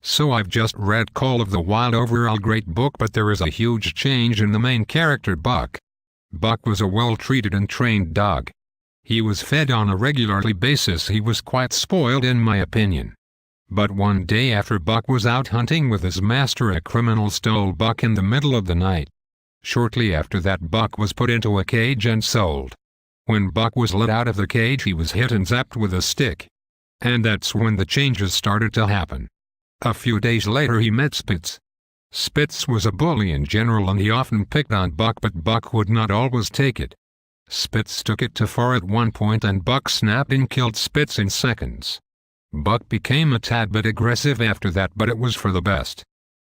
So I've just read Call of the Wild, overall great book, but there is a huge change in the main character Buck. Buck was a well-treated and trained dog. He was fed on a regularly basis. He was quite spoiled in my opinion. But one day after Buck was out hunting with his master, a criminal stole Buck in the middle of the night. Shortly after that, Buck was put into a cage and sold. When Buck was let out of the cage, he was hit and zapped with a stick. And that's when the changes started to happen. A few days later he met Spitz. Spitz was a bully in general and he often picked on Buck, but Buck would not always take it. Spitz took it too far at one point and Buck snapped and killed Spitz in seconds. Buck became a tad bit aggressive after that, but it was for the best.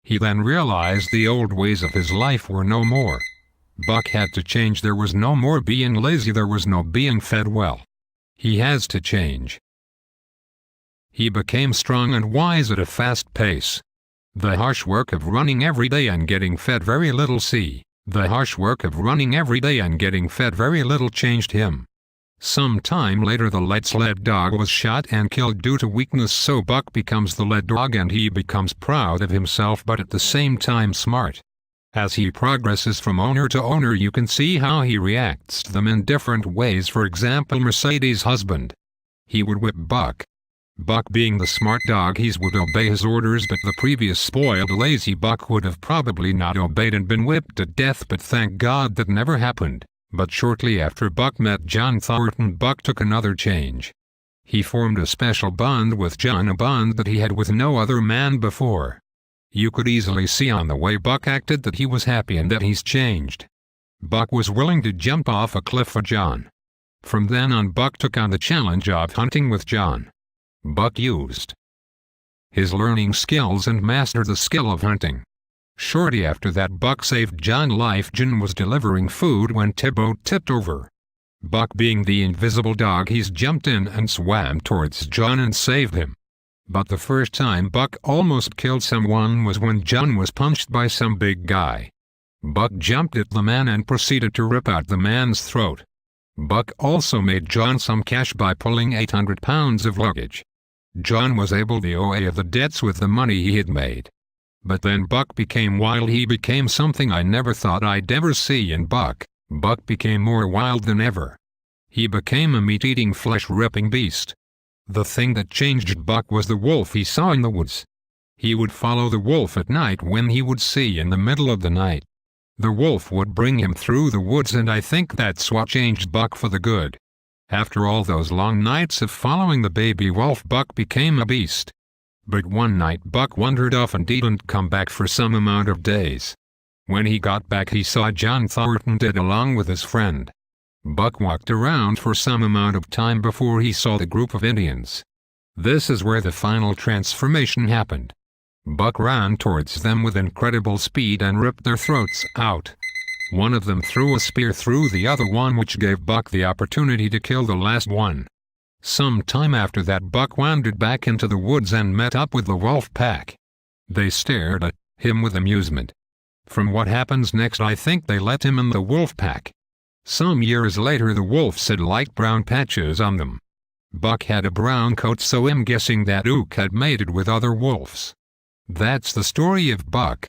He then realized the old ways of his life were no more. Buck had to change. There was no more being lazy, there was no being fed well. He has to change. He became strong and wise at a fast pace. The harsh work of running every day and getting fed very little The harsh work of running every day and getting fed very little changed him. Some time later the led dog was shot and killed due to weakness, so Buck becomes the led dog and he becomes proud of himself but at the same time smart. As he progresses from owner to owner, you can see how he reacts to them in different ways. For example, Mercedes' husband. He would whip Buck. Buck, being the smart dog he would obey his orders, but the previous spoiled lazy Buck would have probably not obeyed and been whipped to death, but thank God that never happened. But shortly after Buck met John Thornton, Buck took another change. He formed a special bond with John, a bond that he had with no other man before. You could easily see on the way Buck acted that he was happy and that he's changed. Buck was willing to jump off a cliff for John. From then on, Buck took on the challenge of hunting with John. Buck used his learning skills and mastered the skill of hunting. Shortly after that, Buck saved John's life. John was delivering food when the boat tipped over. Buck, being the invisible dog, he's jumped in and swam towards John and saved him. But the first time Buck almost killed someone was when John was punched by some big guy. Buck jumped at the man and proceeded to rip out the man's throat. Buck also made John some cash by pulling 800 pounds of luggage. John was able to pay the debts with the money he had made. But then Buck became wild. He became something I never thought I'd ever see in Buck. Buck became more wild than ever. He became a meat-eating, flesh-ripping beast. The thing that changed Buck was the wolf he saw in the woods. He would follow the wolf at night when he would see in the middle of the night. The wolf would bring him through the woods, and I think that's what changed Buck for the good. After all those long nights of following the baby wolf, Buck became a beast. But one night Buck wandered off and didn't come back for some amount of days. When he got back, he saw John Thornton dead along with his friend. Buck walked around for some amount of time before he saw the group of Indians. This is where the final transformation happened. Buck ran towards them with incredible speed and ripped their throats out. One of them threw a spear through the other one, which gave Buck the opportunity to kill the last one. Some time after that, Buck wandered back into the woods and met up with the wolf pack. They stared at him with amusement. From what happens next, I think they let him in the wolf pack. Some years later, the wolves had light brown patches on them. Buck had a brown coat, so I'm guessing that Ook had mated with other wolves. That's the story of Buck.